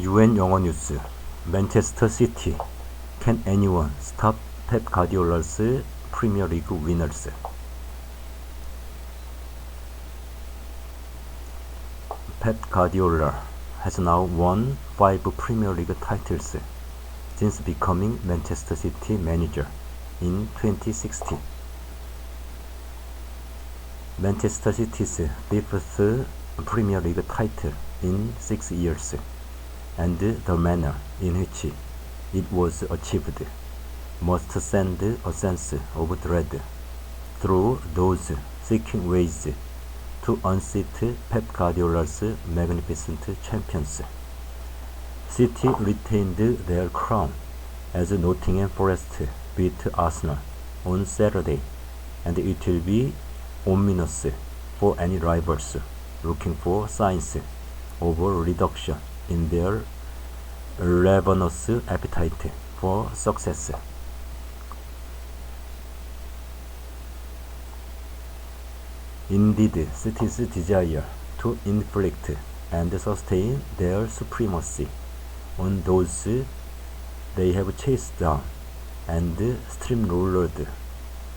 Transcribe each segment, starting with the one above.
UN 영어뉴스 맨체스터 시티 Can anyone stop Pep Guardiola's Premier League winners? Pep Guardiola has now won 5 Premier League titles since becoming Manchester City manager in 2016. Manchester City's 5th Premier League title in 6 years, and the manner in which it was achieved must send a sense of dread through those seeking ways to unseat Pep Guardiola's magnificent champions. City retained their crown as Nottingham Forest beat Arsenal on Saturday, and it will be ominous for any rivals looking for signs of a reduction in their ravenous appetite for success. Indeed, City's desire to inflict and sustain their supremacy on those they have chased down and steamrolled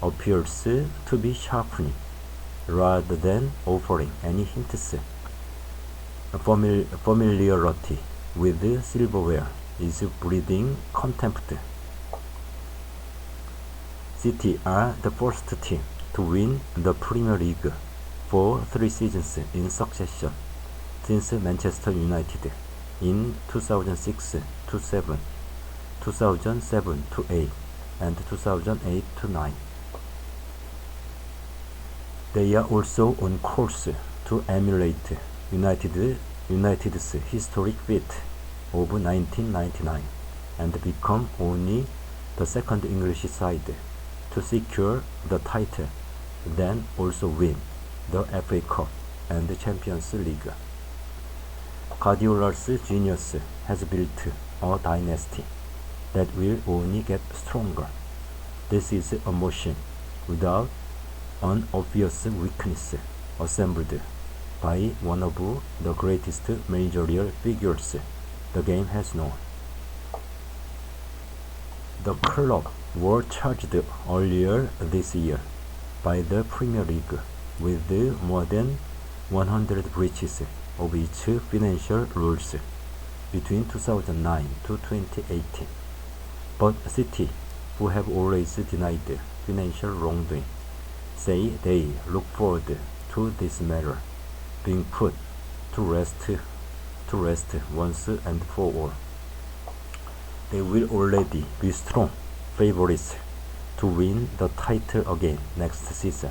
appears to be sharpening rather than offering any hints. Familiarity with silverware is breeding contempt. City are the first team to win the Premier League for 3 seasons in succession since Manchester United in 2006-7, 2007-8, and 2008-9. They are also on course to emulate United's historic feat of 1999 and become only the second English side to secure the title, then also win the FA Cup and the Champions League. Guardiola's genius has built a dynasty that will only get stronger. This is a machine without an obvious weakness, assembled by one of the greatest managerial figures the game has known. The club were charged earlier this year by the Premier League with more than 100 breaches of its financial rules between 2009 to 2018. But City, who have always denied financial wrongdoing, say they look forward to this matter being put to rest once and for all. They will already be strong favorites to win the title again next season,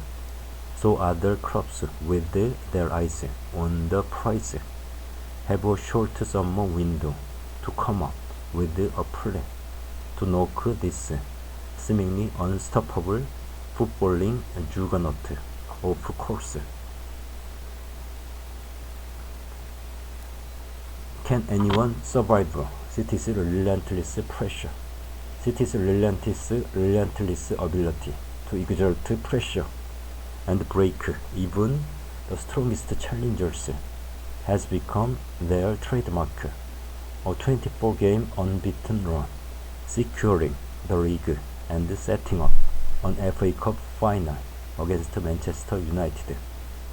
so other clubs with their eyes on the prize have a short summer window to come up with a plan to knock this seemingly unstoppable footballing juggernaut off course. Can anyone survive City's relentless pressure? City's relentless ability to exert pressure and break even the strongest challengers has become their trademark. A 24-game unbeaten run, securing the league and setting up an FA Cup final against Manchester United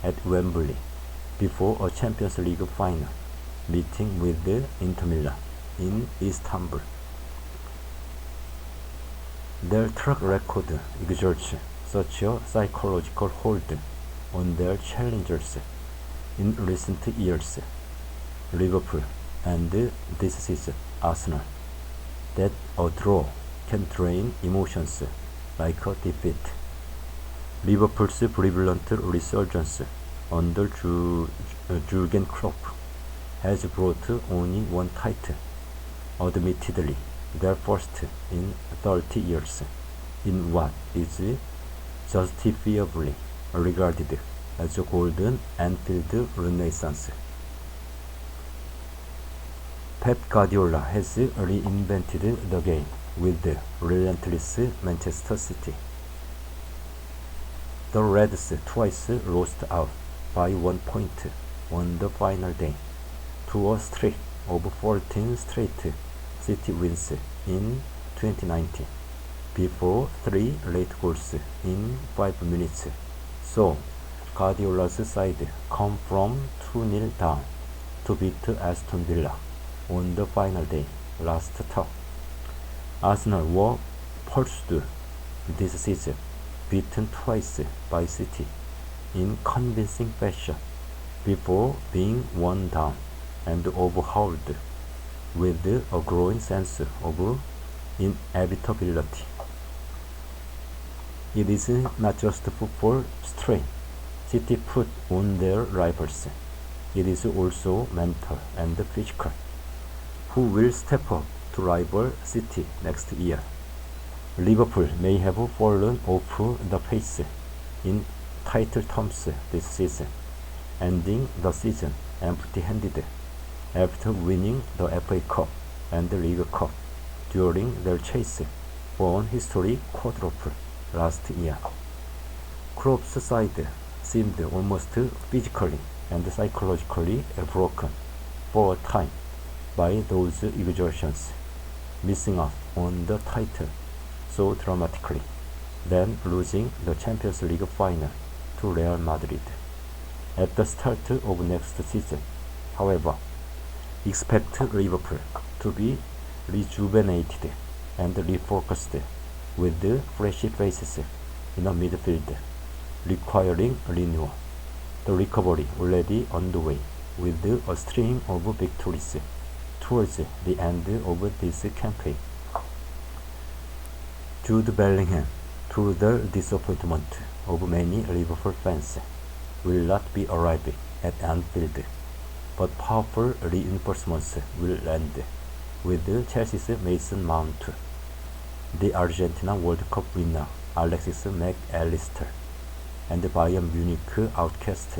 at Wembley before a Champions League final meeting with Inter Milan in Istanbul. Their track record exerts such a psychological hold on their challengers in recent years, Liverpool and this season Arsenal, that a draw can drain emotions like a defeat. Liverpool's brilliant resurgence under Jurgen Klopp has brought only one title, admittedly their first in 30 years, in what is justifiably regarded as a golden Anfield renaissance. Pep Guardiola has reinvented the game with the relentless Manchester City. The Reds twice lost out by 1 point on the final day to a streak of 14 straight City wins in 2019 before 3 late goals in 5 minutes. So, Guardiola's side come from 2-0 down to beat Aston Villa on the final day last term. Arsenal were pursued this season, beaten twice by City in convincing fashion before being worn down and overhauled with a growing sense of inevitability. It is not just football strain City put on their rivals. It is also mental and physical. Who will step up to rival City next year? Liverpool may have fallen off the pace in title terms this season, ending the season empty-handed after winning the FA Cup and the League Cup during their chase for an historic quadruple last year. Klopp's side seemed almost physically and psychologically broken for a time by those exertions, missing out on the title so dramatically, then losing the Champions League final to Real Madrid. At the start of next season, however, expect Liverpool to be rejuvenated and refocused with fresh faces in a midfield requiring renewal. The recovery already underway with a string of victories towards the end of this campaign. Jude Bellingham, to the disappointment of many Liverpool fans, will not be arriving at Anfield, but powerful reinforcements will land with Chelsea's Mason Mount, the Argentina World Cup winner Alexis McAllister, and Bayern Munich outcast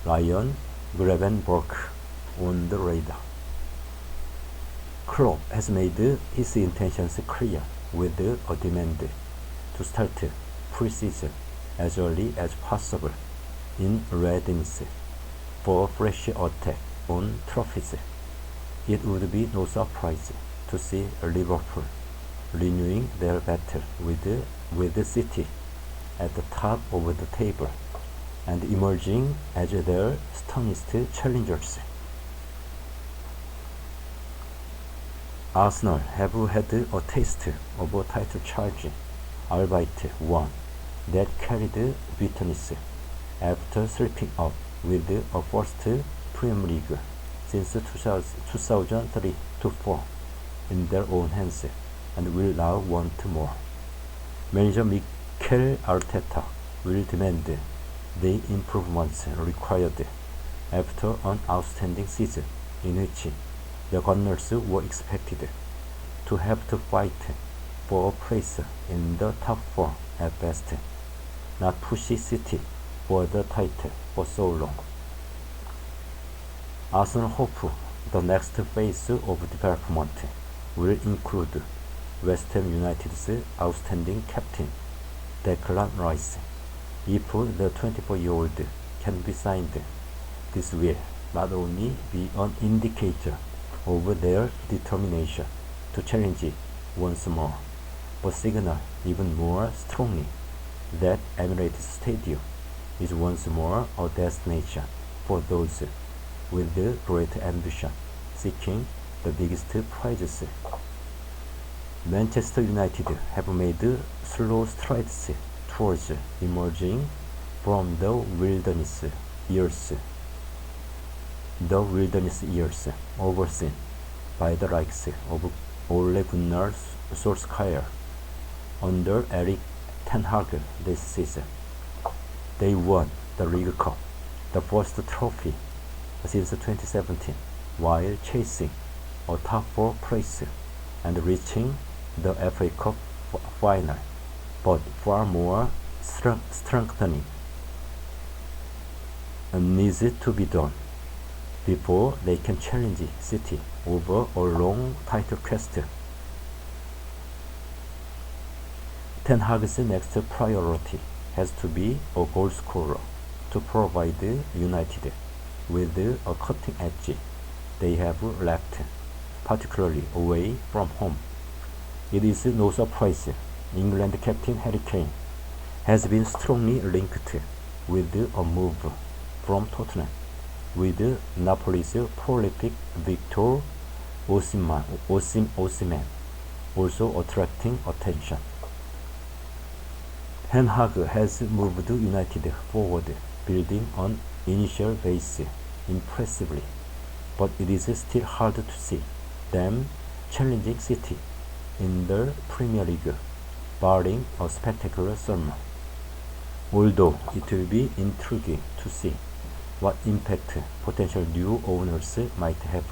Ryan Gravenberch on the radar. Klopp has made his intentions clear with a demand to start pre-season as early as possible in readiness for a fresh attack on trophies. It would be no surprise to see Liverpool renewing their battle with City at the top of the table and emerging as their sternest challengers. Arsenal have had a taste of a title charge, albeit one that carried bitterness after slipping up with a first Premier League since 2003-04 in their own hands and will now want more. Manager Mikel Arteta will demand the improvements required after an outstanding season in which the Gunners were expected to have to fight for a place in the top 4 at best, not push City for the title for so long. Arsenal hope the next phase of development will include West Ham United's outstanding captain Declan Rice. If the 24-year-old can be signed, this will not only be an indicator of their determination to challenge once more, but signal even more strongly that Emirates Stadium is once more a destination for those with great ambition seeking the biggest prizes. Manchester United have made slow strides towards emerging from the wilderness years overseen by the likes of Ole Gunnar Solskjaer under Erik ten Hag this season. They won the League Cup, the first trophy since 2017, while chasing a top 4 place and reaching the FA Cup final, but far more strengthening needs to be done before they can challenge City over a long title quest. Ten Hag's next priority has to be a goal scorer to provide United with a cutting edge they have left, particularly away from home. It is no surprise England captain Harry Kane has been strongly linked with a move from Tottenham, with Napoli's prolific Victor Osimhen also attracting attention. Ten Hag has moved United forward, building on initial base impressively, but it is still hard to see them challenging City in the Premier League, barring a spectacular summer. Although it will be intriguing to see what impact potential new owners might have.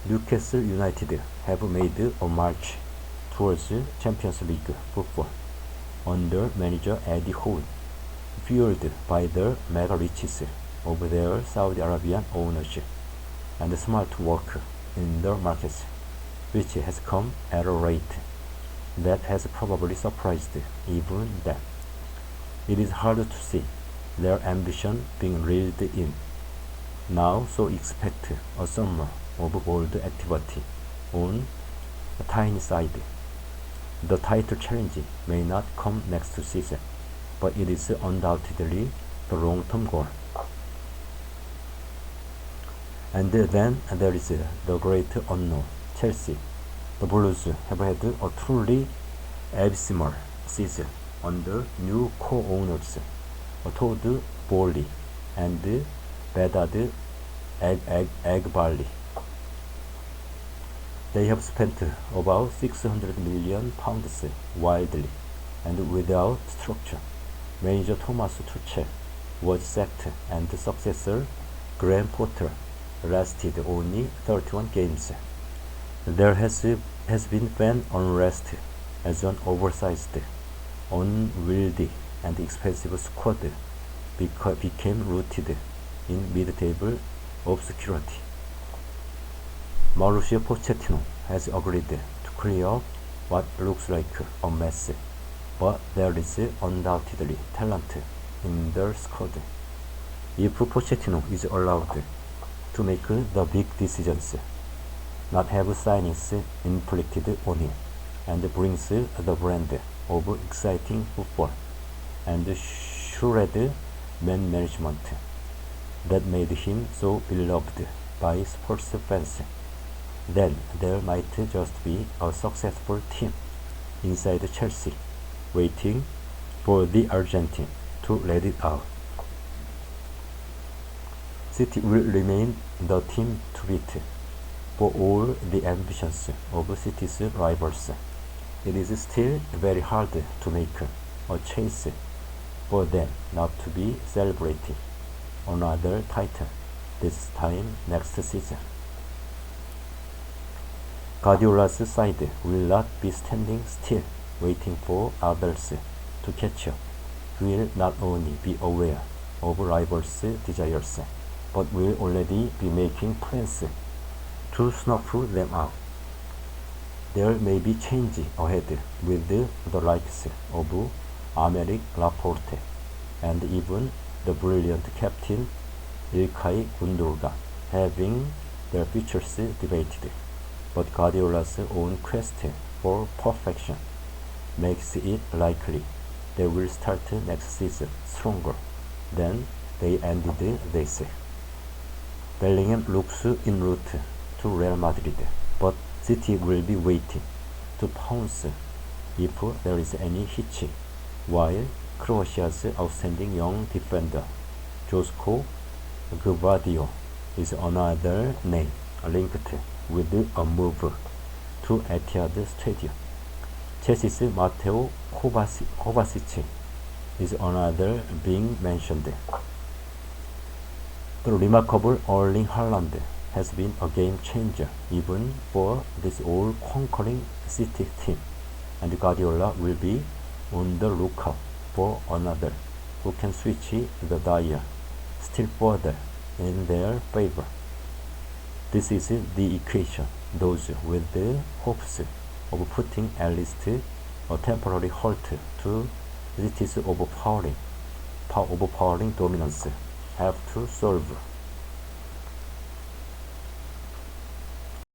Newcastle United have made a march towards Champions League football under manager Eddie Howe, fueled by the mega riches of their Saudi Arabian ownership and smart work in the markets, which has come at a rate that has probably surprised even them. It is hard to see their ambition being reeled in now, so expect a summer of bold activity on a tiny side. The title challenge may not come next season, but it is undoubtedly the long-term goal. And then there is the great unknown, Chelsea. The Blues have had a truly abysmal season under new co-owners Todd Bowley and Bedard Eghbali. They have spent about £600 million wildly and without structure. Manager Thomas Tuchel was sacked and successor Graham Potter lasted only 31 games. There has been fan unrest as an oversized, unwieldy and expensive squad became rooted in mid-table obscurity. Mauricio Pochettino has agreed to clear up what looks like a mess, but there is undoubtedly talent in the squad. If Pochettino is allowed to make the big decisions, not have signings inflicted on him, and brings the brand of exciting football and shrewd man management that made him so beloved by sports fans, then there might just be a successful team inside Chelsea waiting for the Argentine to let it out. City will remain the team to beat for all the ambitions of City's rivals. It is still very hard to make a chase for them not to be celebrating another title this time next season. Guardiola's side will not be standing still waiting for others to catch up. He will not only be aware of rivals' desires, but will already be making plans to snuff them out. There may be change ahead with the likes of Aymeric Laporte and even the brilliant captain Ilkay Gundogan having their futures debated, but Guardiola's own quest for perfection makes it likely they will start next season stronger than they ended this. Bellingham looks en route to Real Madrid, but City will be waiting to pounce if there is any hitch, while Croatia's outstanding young defender Josko Gvardiol is another name linked with a move to Etihad Stadium. Chelsea's Mateo Kovacic is another being mentioned. The remarkable Erling Haaland has been a game changer even for this all-conquering City team, and Guardiola will be on the lookout for another who can switch the dial still further in their favor. This is the equation those with the hopes of putting at least a temporary halt to City's overpowering dominance have to solve.